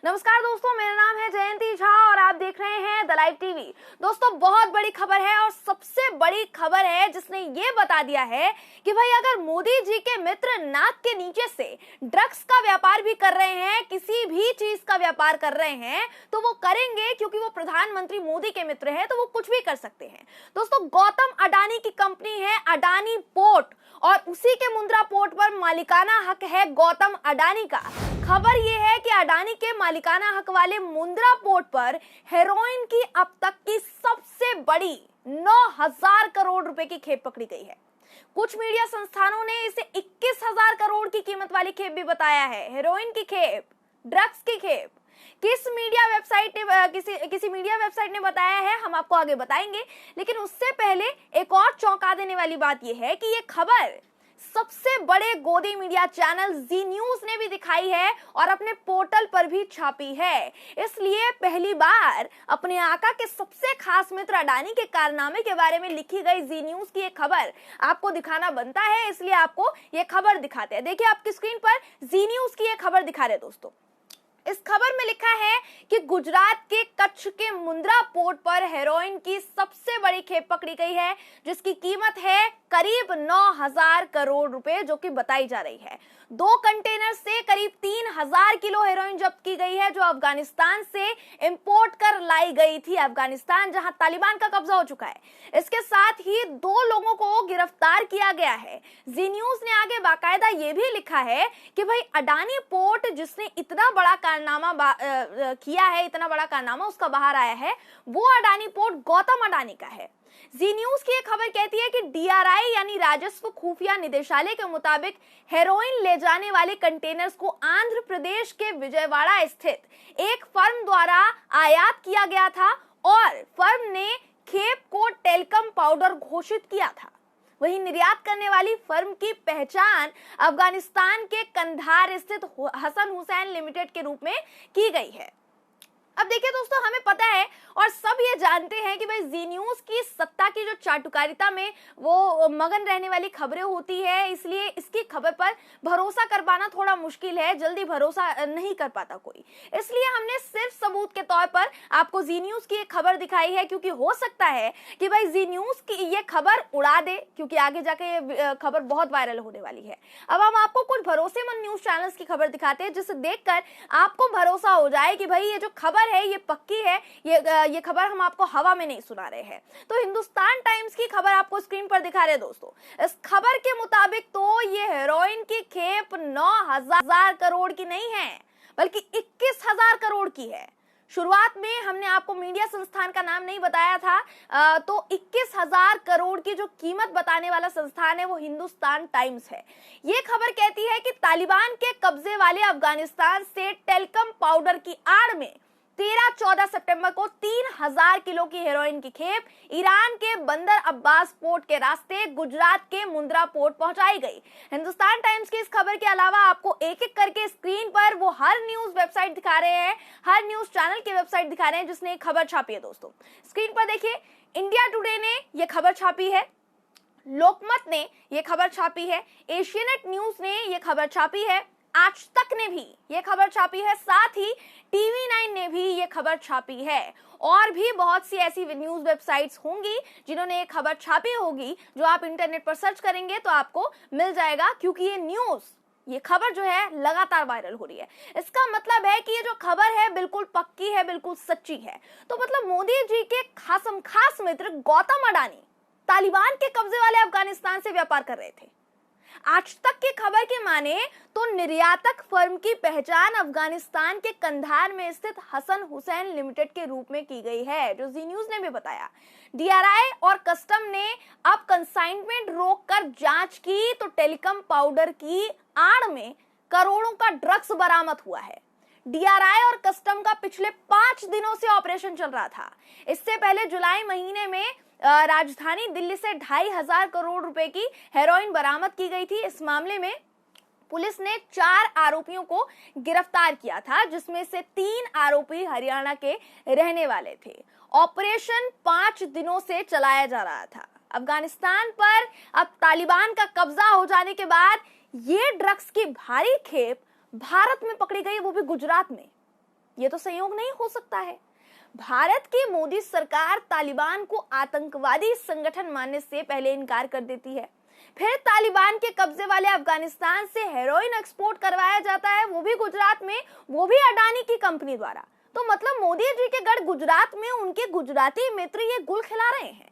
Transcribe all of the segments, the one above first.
नमस्कार दोस्तों, मेरा नाम है जयंती झा और आप देख रहे हैं द लाइव टीवी। दोस्तों, बहुत बड़ी खबर है और सबसे बड़ी खबर है जिसने ये बता दिया है कि भाई अगर मोदी जी के मित्र नाक के नीचे से ड्रग्स का व्यापार भी कर रहे हैं, किसी भी चीज का व्यापार कर रहे हैं तो वो करेंगे, क्योंकि वो प्रधानमंत्री मोदी के मित्र हैं तो वो कुछ भी कर सकते हैं। दोस्तों, गौतम अडानी की कंपनी है अडानी पोर्ट और उसी के मुंद्रा पोर्ट पर मालिकाना हक है गौतम अडानी का। खबर यह है कि अडानी के मालिकाना हक वाले मुंद्रा पोर्ट पर हेरोइन की अब तक की सबसे बड़ी 9,000 करोड़ रुपए की खेप पकड़ी गई है। कुछ मीडिया संस्थानों ने इसे 21,000 करोड़ की कीमत वाली खेप भी बताया है। हेरोइन की खेप, ड्रग्स की खेप। किसी मीडिया वेबसाइट ने बताया है, हम आपको आगे बताएंगे। लेकिन उससे पहले एक और चौंका देने वाली बात यह है कि यह खबर सबसे बड़े गोदी मीडिया चैनल जी न्यूज ने भी दिखाई है और अपने पोर्टल पर भी छापी है। इसलिए पहली बार अपने आका के सबसे खास मित्र अडानी के कारनामे के बारे में लिखी गई जी न्यूज की एक खबर आपको दिखाना बनता है, इसलिए आपको ये खबर दिखाते हैं। देखिए, आपकी स्क्रीन पर जी न्यूज की एक खबर दिखा रहे दोस्तों। इस खबर में लिखा है कि गुजरात के कच्छ के मुंद्रा पोर्ट पर हेरोइन की सबसे बड़ी खेप पकड़ी गई है, जिसकी कीमत है करीब 9,000 करोड़ रुपए, जो कि बताई जा रही है। 2 कंटेनर से करीब 3,000 किलो हेरोइन जब्त की गई है, जो अफगानिस्तान से इंपोर्ट कर लाई गई थी। अफगानिस्तान जहां तालिबान का कब्जा हो चुका है। इसके साथ ही 2 लोगों को गिरफ्तार किया गया है। जी न्यूज ने आगे बाकायदा ये भी लिखा है कि भाई अडानी पोर्ट जिसने इतना बड़ा कारनामा किया है, इतना बड़ा कारनामा उसका बाहर आया है, वो अडानी पोर्ट गौतम अडानी का है। जी न्यूज की एक खबर कहती है कि डीआरआई यानी राजस्व खुफिया निदेशालय के मुताबिक हेरोइन ले जाने वाले कंटेनर्स को आंध्र प्रदेश के विजयवाड़ा स्थित एक फर्म द्वारा आयात किया गया था और फर्म ने खेप को टेल्कम पाउडर घोषित किया था। वहीं निर्यात करने वाली फर्म की पहचान अफगानिस्तान के कंधार स्थित हसन हुसैन लिमिटेड के रूप में की गई है। अब देखिए दोस्तों, हमें पता है और सब ये जानते हैं कि भाई जी न्यूज की सत्ता की जो चाटुकारिता में वो मगन रहने वाली खबरें होती है, इसलिए इसकी खबर पर भरोसा कर पाना थोड़ा मुश्किल है, जल्दी भरोसा नहीं कर पाता कोई। इसलिए हमने सिर्फ सबूत के तौर पर आपको जी न्यूज की एक खबर दिखाई है, क्योंकि हो सकता है कि भाई जी न्यूज की ये खबर उड़ा दे, क्योंकि आगे जाके ये खबर बहुत वायरल होने वाली है। अब हम आपको कुछ भरोसेमंद न्यूज चैनल्स की खबर दिखाते हैं, जिसे देखकर आपको भरोसा हो जाए कि भाई ये जो खबर है ये पक्की है, ये खबर हम आपको हवा में नहीं सुना रहे हैं। तो हिंदुस्तान टाइम्स की खबर आपको स्क्रीन पर दिखा रहे हैं दोस्तों। इस खबर के मुताबिक तो ये हेरोइन की खेप 9,000 करोड़ की नहीं है, बल्कि 21,000 करोड़ की है। शुरुआत में हमने आपको मीडिया संस्थान का नाम नहीं बताया था, तो 21,000 करोड़ की जो कीमत बताने वाला संस्थान है वो हिंदुस्तान टाइम्स है। ये खबर कहती है कि तालिबान के कब्जे वाले अफगानिस्तान से टेल्कम पाउडर की आड़ में 13-14 सितंबर को 3,000 किलो की हेरोइन की खेप ईरान के बंदर अब्बास पोर्ट के रास्ते गुजरात के मुंद्रा पोर्ट पहुंचाई गई। हिंदुस्तान टाइम्स की इस खबर के अलावा आपको एक एक करके स्क्रीन पर वो हर न्यूज वेबसाइट दिखा रहे हैं, हर न्यूज चैनल की वेबसाइट दिखा रहे हैं जिसने खबर छापी है। दोस्तों, स्क्रीन पर देखिए, इंडिया टुडे ने यह खबर छापी है, लोकमत ने यह खबर छापी है, एशियानेट न्यूज ने यह खबर छापी है, आज तक ने भी ये खबर छापी है, साथ ही टीवी 9 ने भी ये खबर छापी है। और भी बहुत सी ऐसी न्यूज वेबसाइट्स होंगी जिन्होंने ये खबर छापी होगी, जो आप इंटरनेट पर सर्च करेंगे तो आपको मिल जाएगा, क्योंकि ये खबर जो है लगातार वायरल हो रही है। इसका मतलब है कि ये जो खबर है बिल्कुल पक्की है, बिल्कुल सच्ची है। तो मतलब मोदी जी के खास मित्र गौतम अडानी तालिबान के कब्जे वाले अफगानिस्तान से व्यापार कर रहे थे। आज तक की खबर की माने तो निर्यातक फर्म की पहचान अफगानिस्तान के कंधार में स्थित हसन हुसैन लिमिटेड के रूप में की गई है, जो जी न्यूज ने भी बताया। डीआरआई और कस्टम ने अब कंसाइनमेंट रोक कर जांच की तो टेल्कम पाउडर की आड़ में करोड़ों का ड्रग्स बरामद हुआ है। डीआरआई और कस्टम का पिछले 5 दिनों से ऑपरेशन चल रहा था। इससे पहले जुलाई महीने में राजधानी दिल्ली से 2,500 करोड़ रुपए की हेरोइन बरामद की गई थी। इस मामले में पुलिस ने 4 आरोपियों को गिरफ्तार किया था, जिसमें से 3 आरोपी हरियाणा के रहने वाले थे। ऑपरेशन 5 दिनों से चलाया जा रहा था। अफगानिस्तान पर अब तालिबान का कब्जा हो जाने के बाद ये ड्रग्स की भारी खेप भारत में पकड़ी गई, वो भी गुजरात में। ये तो संयोग नहीं हो सकता है। भारत की मोदी सरकार तालिबान को आतंकवादी संगठन मानने से पहले इनकार कर देती है, फिर तालिबान के कब्जे वाले अफगानिस्तान से हेरोइन एक्सपोर्ट करवाया जाता है, वो भी गुजरात में, वो भी अडानी की कंपनी द्वारा। तो मतलब मोदी जी के गढ़ गुजरात में उनके गुजराती मित्र ये गुल खिला रहे हैं।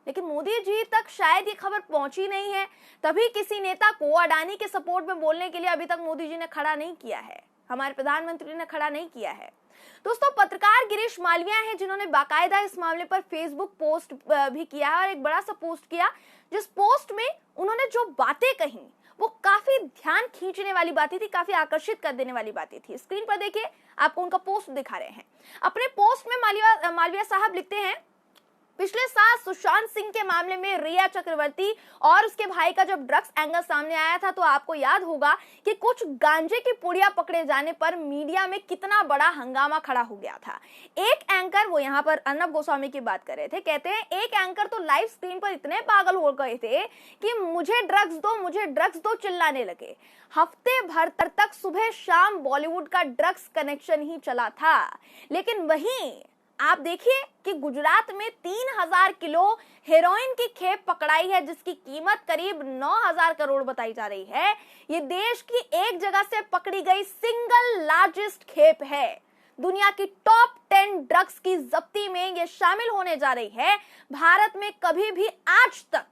लेकिन मोदी जी तक शायद ये खबर पहुंची नहीं है, तभी किसी नेता को अडानी के सपोर्ट में बोलने के लिए अभी तक मोदी जी ने खड़ा नहीं किया है, हमारे प्रधानमंत्री ने खड़ा नहीं किया है। दोस्तों, पत्रकार गिरीश मालविया हैं जिन्होंने बाकायदा इस मामले पर फेसबुक पोस्ट भी किया और एक बड़ा सा पोस्ट किया, जिस पोस्ट में उन्होंने जो बातें कही वो काफी ध्यान खींचने वाली बातें थी, काफी आकर्षित कर देने वाली बातें थी। स्क्रीन पर देखिए, आपको उनका पोस्ट दिखा रहे हैं। अपने पोस्ट में मालविया साहब लिखते हैं, पिछले साल सुशांत सिंह के मामले में रिया चक्रवर्ती और उसके भाई का जब ड्रग्स एंगल सामने आया था तो आपको याद होगा कि कुछ गांजे की पुड़िया पकड़े जाने पर मीडिया में कितना बड़ा हंगामा खड़ा हो गया था। एक एंकर, वो यहाँ पर अर्नब गोस्वामी की बात कर रहे थे, कहते हैं एक एंकर तो लाइव स्क्रीन पर इतने पागल हो गए थे कि मुझे ड्रग्स दो चिल्लाने लगे। हफ्ते भर तक सुबह शाम बॉलीवुड का ड्रग्स कनेक्शन ही चला था। लेकिन वहीं आप देखिए कि गुजरात में 3000 किलो हेरोइन की खेप पकड़ाई है, जिसकी कीमत करीब 9000 करोड़ बताई जा रही है। ये देश की एक जगह से पकड़ी गई सिंगल लार्जेस्ट खेप है। दुनिया की टॉप 10 ड्रग्स की जब्ती में ये शामिल होने जा रही है। भारत में कभी भी आज तक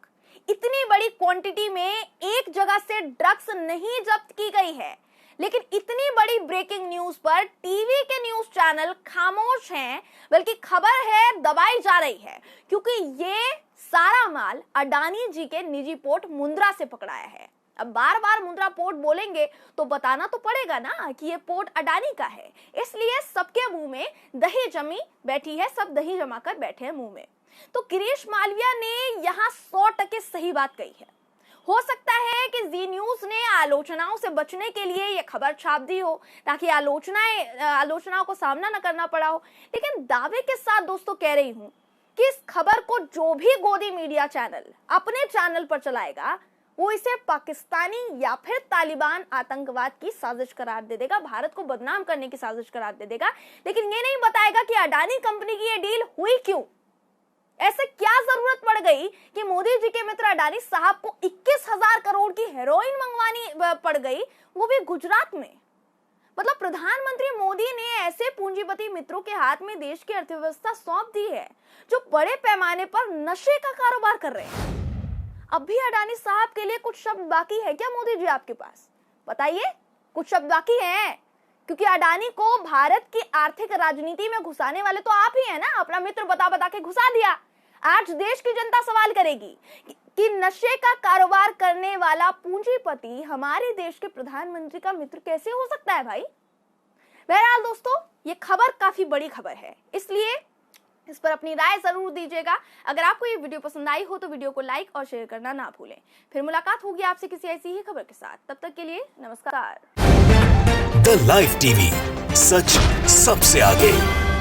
इतनी बड़ी क्वांटिटी में एक जगह से ड्रग्स नहीं जब्त की गई है। लेकिन इतनी बड़ी ब्रेकिंग न्यूज पर टीवी के न्यूज चैनल खामोश हैं, बल्कि खबर है दबाई जा रही है, क्योंकि ये सारा माल अडानी जी के निजी पोर्ट मुंद्रा से पकड़ाया है। अब बार बार मुंद्रा पोर्ट बोलेंगे तो बताना तो पड़ेगा ना कि ये पोर्ट अडानी का है, इसलिए सबके मुंह में दही जमी बैठी है, सब दही जमा कर बैठे हैं मुंह में। तो गिरीश मालविया ने यहाँ 100% सही बात कही है। हो सकता है कि जी न्यूज ने आलोचनाओं से बचने के लिए यह खबर छाप दी हो, ताकि आलोचनाओं को सामना न करना पड़ा हो। लेकिन दावे के साथ दोस्तों कह रही हूं कि इस खबर को जो भी गोदी मीडिया चैनल अपने चैनल पर चलाएगा, वो इसे पाकिस्तानी या फिर तालिबान आतंकवाद की साजिश करार दे देगा, भारत को बदनाम करने की साजिश करार दे देगा। लेकिन ये नहीं बताएगा कि अडानी कंपनी की ये डील हुई क्यों, ऐसे क्या जरूरत पड़ गई कि मोदी जी के मित्र अडानी साहब को 21,000 करोड़ की हेरोइन मंगवानी पड़ गई, वो भी गुजरात में। मतलब प्रधानमंत्री मोदी ने ऐसे पूंजीपति मित्रों के हाथ में देश की अर्थव्यवस्था सौंप दी है जो बड़े पैमाने पर नशे का कारोबार कर रहे हैं। अब भी अडानी साहब के लिए कुछ शब्द बाकी है क्या मोदी जी आपके पास? बताइए, कुछ शब्द बाकी हैं? क्योंकि अडानी को भारत की आर्थिक राजनीति में घुसाने वाले तो आप ही हैं ना, अपना मित्र बता के घुसा दिया। आज देश की जनता सवाल करेगी कि नशे का कारोबार करने वाला पूंजीपति हमारे देश के प्रधानमंत्री का मित्र कैसे हो सकता है भाई? बहरहाल दोस्तों, ये खबर काफी बड़ी खबर है, इसलिए इस पर अपनी राय जरूर दीजिएगा। अगर आपको ये वीडियो पसंद आई हो तो वीडियो को लाइक और शेयर करना ना भूलें। फिर मुलाकात होगी आपसे किसी ऐसी ही खबर के साथ, तब तक के लिए नमस्कार। द लाइव टीवी, सच सबसे आगे।